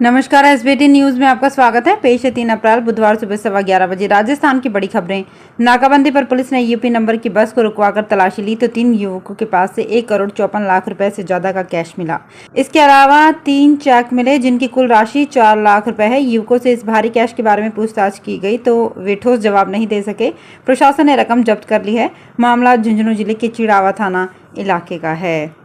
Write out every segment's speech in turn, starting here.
नमस्कार, SBT news में आपका स्वागत है। पेश है 3 अप्रैल बुधवार सुबह 11:15 बजे। राजस्थान की बड़ी खबरें। नाकाबंदी पर पुलिस ने यूपी नंबर की बस को रुकवाकर तलाशी ली तो 3 युवकों के पास से 1,54,00,000 रुपए से ज्यादा का कैश मिला। इसके अलावा 3 चेक मिले जिनकी कुल राशि 4 लाख रुपए है। युवकों से इस भारी कैश के बारे में पूछताछ की गई तो वे ठोस जवाब नहीं दे सके। प्रशासन ने रकम जब्त कर ली है। मामला झुंझुनू जिले के चिड़ावा थाना इलाके का है।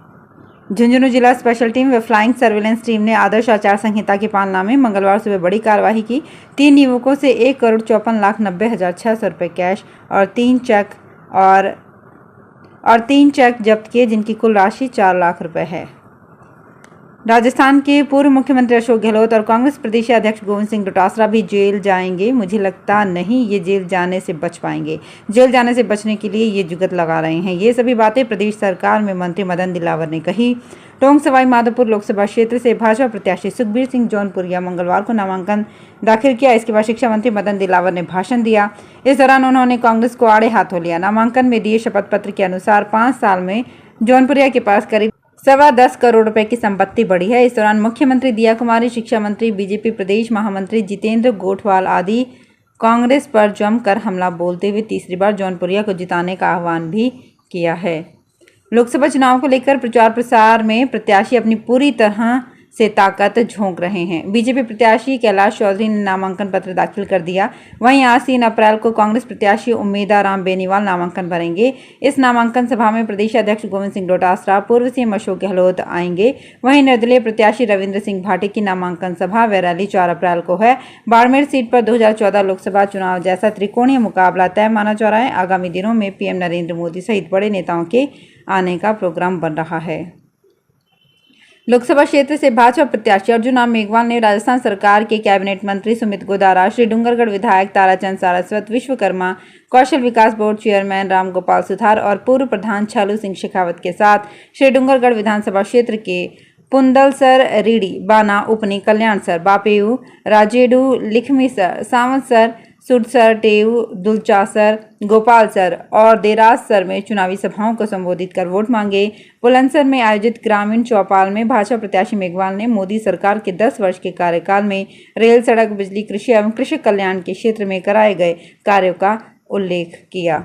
झुंझुनू जिला स्पेशल टीम व फ्लाइंग सर्विलेंस टीम ने आदर्श आचार संहिता की पालना में मंगलवार सुबह बड़ी कार्रवाई की। 3 युवकों से 1,54,90,600 रुपए कैश और 3 चेक जब्त किए जिनकी कुल राशि 4 लाख रुपए है। राजस्थान के पूर्व मुख्यमंत्री अशोक गहलोत और कांग्रेस प्रदेश अध्यक्ष गोविंद सिंह डोटासरा भी जेल जाएंगे। मुझे लगता नहीं ये जेल जाने से बच पाएंगे। जेल जाने से बचने के लिए ये जुगत लगा रहे हैं। ये सभी बातें प्रदेश सरकार में मंत्री मदन दिलावर ने कही। टोंक सवाई माधोपुर लोकसभा क्षेत्र से भाजपा प्रत्याशी सुखबीर सिंह जौनपुरिया मंगलवार को नामांकन दाखिल किया। इसके बाद शिक्षा मंत्री मदन दिलावर ने भाषण दिया। इस दौरान उन्होंने कांग्रेस को आड़े हाथों लिया। नामांकन में दिए शपथ पत्र के अनुसार 5 साल में जौनपुरिया के पास करीब 10.25 करोड़ रुपए की संपत्ति बढ़ी है। इस दौरान मुख्यमंत्री दिया कुमारी, शिक्षा मंत्री, बीजेपी प्रदेश महामंत्री जितेंद्र गोठवाल आदि कांग्रेस पर जमकर हमला बोलते हुए तीसरी बार जौनपुरिया को जिताने का आह्वान भी किया है। लोकसभा चुनाव को लेकर प्रचार प्रसार में प्रत्याशी अपनी पूरी तरह से ताकत झोंक रहे हैं। बीजेपी प्रत्याशी कैलाश चौधरी ने नामांकन पत्र दाखिल कर दिया। वहीं आज 3 अप्रैल को कांग्रेस प्रत्याशी उम्मेदाराम बेनीवाल नामांकन भरेंगे। इस नामांकन सभा में प्रदेश अध्यक्ष गोविंद सिंह डोटासरा, पूर्व सीएम अशोक गहलोत आएंगे। वहीं निर्दलीय प्रत्याशी रविंद्र सिंह भाटी की नामांकन सभा व रैली 4 अप्रैल को है। बाड़मेर सीट पर 2014 लोकसभा चुनाव जैसा त्रिकोणीय मुकाबला तय माना जा रहा है। आगामी दिनों में पीएम नरेंद्र मोदी सहित बड़े नेताओं के आने का प्रोग्राम बन रहा है। लोकसभा क्षेत्र से भाजपा प्रत्याशी अर्जुन राम मेघवाल ने राजस्थान सरकार के कैबिनेट मंत्री सुमित गोदारा, श्री डूंगरगढ़ विधायक ताराचंद सारस्वत, विश्वकर्मा कौशल विकास बोर्ड चेयरमैन राम गोपाल सुथार और पूर्व प्रधान छालू सिंह शेखावत के साथ श्री डूंगरगढ़ विधानसभा क्षेत्र के पुंदलसर, रीडी, बाना, उपनी, कल्याणसर, बापेयू, राजेडू, लिखमीसर, सावंतसर, सुरसर, टेऊ, दुलचासर, गोपालसर और देराससर में चुनावी सभाओं को संबोधित कर वोट मांगे। बुलंदशहर में आयोजित ग्रामीण चौपाल में भाजपा प्रत्याशी मेघवाल ने मोदी सरकार के 10 वर्ष के कार्यकाल में रेल, सड़क, बिजली, कृषि एवं कृषक कल्याण के क्षेत्र में कराए गए कार्यों का उल्लेख किया।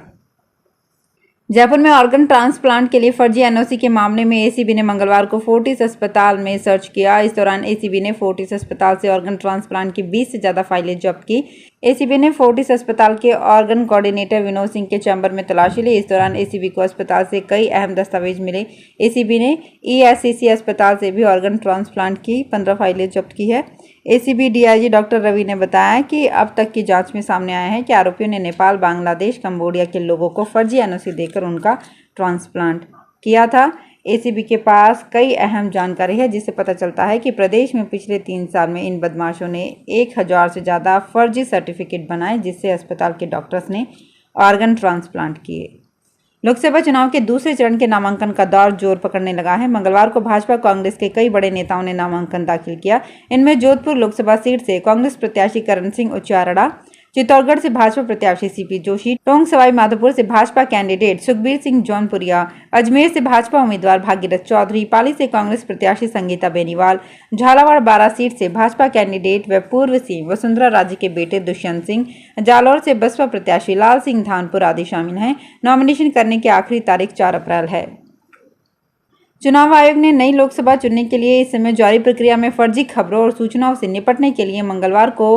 जयपुर में ऑर्गन ट्रांसप्लांट के लिए फर्जी एनओसी के मामले में एसीबी ने मंगलवार को फोर्टिस अस्पताल में सर्च किया। इस दौरान एसीबी ने फोर्टिस अस्पताल से ऑर्गन ट्रांसप्लांट की 20 से ज्यादा फाइलें जब्त की। एसीबी ने फोर्टिस अस्पताल के ऑर्गन कोऑर्डिनेटर विनोद सिंह के चैम्बर में तलाशी ली। इस दौरान एसीबी को अस्पताल से कई अहम दस्तावेज मिले। एसीबी ने ईएससीसी अस्पताल से भी ऑर्गन ट्रांसप्लांट की 15 फाइलें जब्त की है। एसीबी डीआईजी डॉक्टर रवि ने बताया कि अब तक की जांच में सामने आया है कि आरोपियों ने नेपाल, बांग्लादेश, कंबोडिया के लोगों को फर्जी एनओसी देकर उनका ट्रांसप्लांट किया था। एसीबी के पास कई अहम जानकारी है जिससे पता चलता है कि प्रदेश में पिछले 3 साल में इन बदमाशों ने 1000 से ज़्यादा फर्जी सर्टिफिकेट बनाए जिससे अस्पताल के डॉक्टर्स ने ऑर्गन ट्रांसप्लांट किए। लोकसभा चुनाव के दूसरे चरण के नामांकन का दौर जोर पकड़ने लगा है। मंगलवार को भाजपा कांग्रेस के कई बड़े नेताओं ने नामांकन दाखिल किया। इनमें जोधपुर लोकसभा सीट से कांग्रेस प्रत्याशी करण सिंह उच्चारड़ा, चित्तौड़गढ़ से भाजपा प्रत्याशी सीपी जोशी, टोंक सवाई माधोपुर से भाजपा कैंडिडेट सुखबीर सिंह जौनपुरिया, अजमेर से भाजपा उम्मीदवार भागीरथ चौधरी, पाली से कांग्रेस प्रत्याशी संगीता बेनीवाल, झालावाड़ बारां सीट से भाजपा कैंडिडेट व पूर्व सीएम वसुंधरा राजे के बेटे दुष्यंत सिंह, जालौर से बसपा प्रत्याशी लाल सिंह धानपुर आदि शामिल हैं। नॉमिनेशन करने की आखिरी तारीख 4 अप्रैल है। चुनाव आयोग ने नई लोकसभा चुनने के लिए इस समय जारी प्रक्रिया में फर्जी खबरों और सूचनाओं से निपटने के लिए मंगलवार को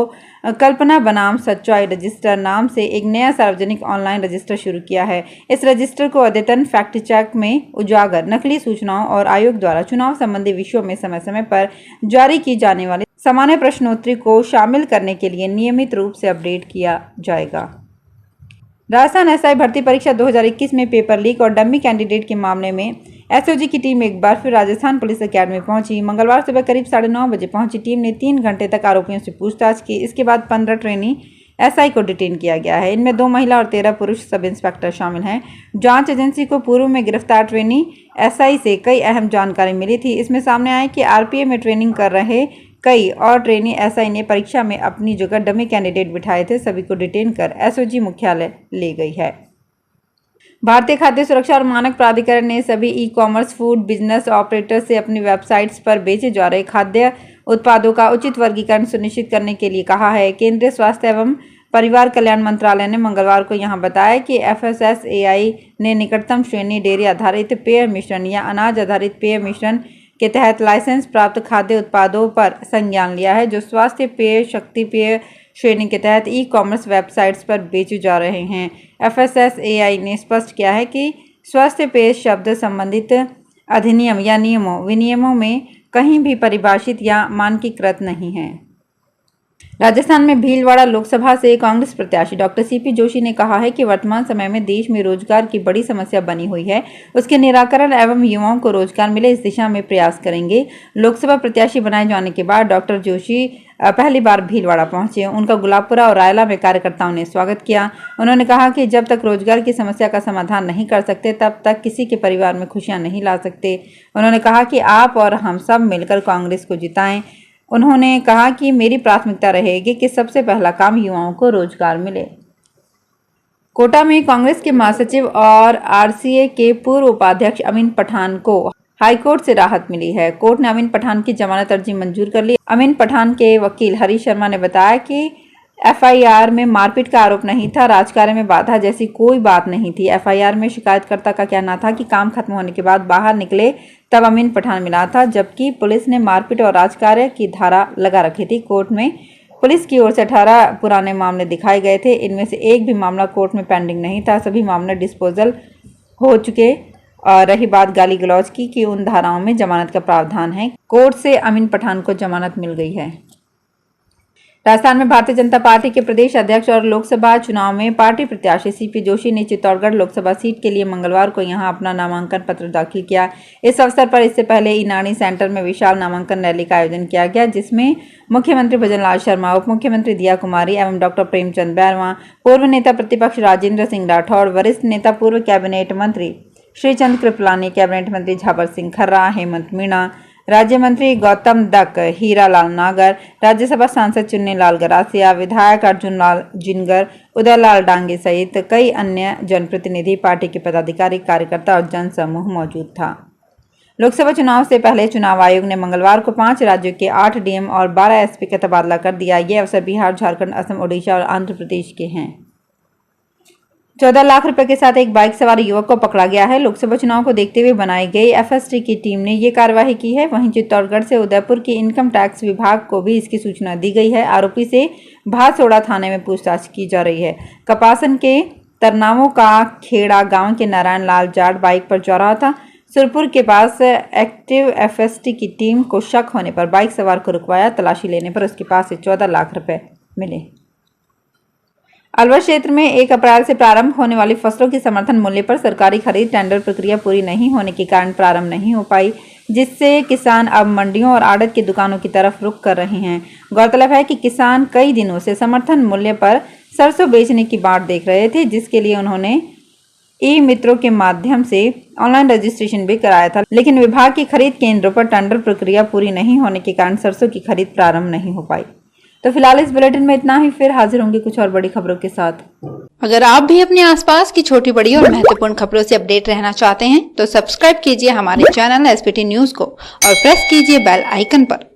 कल्पना बनाम सच्चाई रजिस्टर नाम से एक नया सार्वजनिक ऑनलाइन रजिस्टर शुरू किया है। इस रजिस्टर को अद्यतन फैक्ट चेक में उजागर नकली सूचनाओं और आयोग द्वारा चुनाव संबंधी विषयों में समय समय पर जारी की जाने वाली सामान्य प्रश्नोत्तरी को शामिल करने के लिए नियमित रूप से अपडेट किया जाएगा। राजस्थान एसआई भर्ती परीक्षा 2021 में पेपर लीक और डम्मी कैंडिडेट के मामले में एसओजी की टीम एक बार फिर राजस्थान पुलिस अकेडमी पहुंची। मंगलवार सुबह करीब 9:30 बजे पहुंची टीम ने 3 घंटे तक आरोपियों से पूछताछ की। इसके बाद 15 ट्रेनी एसआई को डिटेन किया गया है। इनमें 2 महिला और 13 पुरुष सब इंस्पेक्टर शामिल हैं। जांच एजेंसी को पूर्व में गिरफ्तार ट्रेनी एसआई से कई अहम जानकारी मिली थी। इसमें सामने आया कि आरपीए में ट्रेनिंग कर रहे कई और ट्रेनी एसआई ने परीक्षा में अपनी जगह डमी कैंडिडेट बिठाए थे। सभी को डिटेन कर एसओजी मुख्यालय ले गई है। भारतीय खाद्य सुरक्षा और मानक प्राधिकरण ने सभी e commerce food business operator से अपनी वेबसाइट्स पर बेचे जा रहे खाद्य उत्पादों का उचित वर्गीकरण सुनिश्चित करने के लिए कहा है। केंद्रीय स्वास्थ्य एवं परिवार कल्याण मंत्रालय ने मंगलवार को यहां बताया कि FSSAI ने निकटतम श्रेणी डेयरी आधारित पेय मिश्रण या अनाज आधारित पेय मिश्रण के तहत लाइसेंस प्राप्त खाद्य उत्पादों पर संज्ञान लिया है, जो स्वास्थ्य पेय, शक्ति पेय श्रेणी के तहत ई-कॉमर्स वेबसाइट्स पर बेचे जा रहे हैं। FSSAI ने स्पष्ट किया है कि स्वास्थ्य पेय शब्द संबंधित अधिनियम या विनियमों में कहीं भी परिभाषित या मानकीकृत नहीं है। राजस्थान में भीलवाड़ा लोकसभा से कांग्रेस प्रत्याशी डॉक्टर CP जोशी ने कहा है कि वर्तमान समय में देश में रोजगार की बड़ी समस्या बनी हुई है, उसके निराकरण एवं युवाओं को रोजगार मिले इस दिशा में प्रयास करेंगे। लोकसभा प्रत्याशी बनाए जाने के बाद डॉक्टर जोशी पहली बार भीलवाड़ा पहुंचे। उनका गुलाबपुरा और रायला में कार्यकर्ताओं ने स्वागत किया। उन्होंने कहा कि जब तक रोजगार की समस्या का समाधान नहीं कर सकते तब तक किसी के परिवार में खुशियां नहीं ला सकते। उन्होंने कहा कि आप और हम सब मिलकर कांग्रेस को जिताएं। उन्होंने कहा कि मेरी प्राथमिकता रहेगी कि सबसे पहला काम युवाओं को रोजगार मिले। कोटा में कांग्रेस के महासचिव और RCA के पूर्व उपाध्यक्ष अमीन पठान को हाईकोर्ट से राहत मिली है। कोर्ट ने अमीन पठान की जमानत अर्जी मंजूर कर ली। अमीन पठान के वकील हरीश शर्मा ने बताया कि FIR में मारपीट का आरोप नहीं था, राजकार्य में बाधा जैसी कोई बात नहीं थी। FIR में शिकायतकर्ता का कहना था कि काम खत्म होने के बाद बाहर निकले तब अमीन पठान मिला था, जबकि पुलिस ने मारपीट और राजकार्य की धारा लगा रखी थी। कोर्ट में पुलिस की ओर से 18 पुराने मामले दिखाए गए थे। इनमें से एक भी मामला कोर्ट में पेंडिंग नहीं था। सभी मामले डिस्पोजल हो चुके। और रही बात गाली गलौज की कि उन धाराओं में जमानत का प्रावधान है। कोर्ट से अमीन पठान को जमानत मिल गई है। राजस्थान में भारतीय जनता पार्टी के प्रदेश अध्यक्ष और लोकसभा चुनाव में पार्टी प्रत्याशी CP जोशी ने चित्तौड़गढ़ लोकसभा सीट के लिए मंगलवार को यहां अपना नामांकन पत्र दाखिल किया। इस अवसर पर इससे पहले ईनानी सेंटर में विशाल नामांकन रैली का आयोजन किया गया, जिसमें मुख्यमंत्री भजनलाल शर्मा, उप मुख्यमंत्री दिया कुमारी एवं डॉक्टर प्रेमचंद बैरवा, पूर्व नेता प्रतिपक्ष राजेंद्र सिंह राठौड़, वरिष्ठ नेता पूर्व कैबिनेट मंत्री श्रीचंद कृपलानी, कैबिनेट मंत्री झाबर सिंह खर्रा, हेमंत मीणा, राज्य मंत्री गौतम दत्त, हीरालाल नागर, राज्यसभा सांसद चुन्नीलाल गरासिया, विधायक अर्जुन लाल जिनगर, उदयलाल डांगे सहित कई अन्य जनप्रतिनिधि, पार्टी के पदाधिकारी, कार्यकर्ता और जनसमूह मौजूद था। लोकसभा चुनाव से पहले चुनाव आयोग ने मंगलवार को 5 राज्यों के 8 DM और 12 SP का तबादला कर दिया। ये अवसर बिहार, झारखंड, असम, ओडिशा और आंध्र प्रदेश के हैं। 14 लाख रुपए के साथ एक बाइक सवार युवक को पकड़ा गया है। लोकसभा चुनाव को देखते हुए बनाई गई FST की टीम ने ये कार्रवाई की है। वहीं चित्तौड़गढ़ से उदयपुर के इनकम टैक्स विभाग को भी इसकी सूचना दी गई है। आरोपी से भासोड़ा थाने में पूछताछ की जा रही है। कपासन के तरनावों का खेड़ा गांव के नारायण लाल जाट बाइक पर जा रहा था। सुरपुर के पास एक्टिव FST की टीम को शक होने पर बाइक सवार को रुकवाया। तलाशी लेने पर उसके पास से 14 लाख रुपए मिले। अलवर क्षेत्र में 1 अप्रैल से प्रारंभ होने वाली फसलों की समर्थन मूल्य पर सरकारी खरीद टेंडर प्रक्रिया पूरी नहीं होने के कारण प्रारंभ नहीं हो पाई, जिससे किसान अब मंडियों और आड़त की दुकानों की तरफ रुख कर रहे हैं। गौरतलब है कि किसान कई दिनों से समर्थन मूल्य पर सरसों बेचने की बाट देख रहे थे, जिसके लिए उन्होंने ई-मित्रों के माध्यम से ऑनलाइन रजिस्ट्रेशन भी कराया था, लेकिन विभाग की खरीद केंद्रों पर टेंडर प्रक्रिया पूरी नहीं होने के कारण सरसों की खरीद प्रारंभ नहीं हो पाई। तो फिलहाल इस बुलेटिन में इतना ही। फिर हाजिर होंगे कुछ और बड़ी खबरों के साथ। अगर आप भी अपने आसपास की छोटी बड़ी और महत्वपूर्ण खबरों से अपडेट रहना चाहते हैं तो सब्सक्राइब कीजिए हमारे चैनल SPT न्यूज को और प्रेस कीजिए बेल आइकन पर।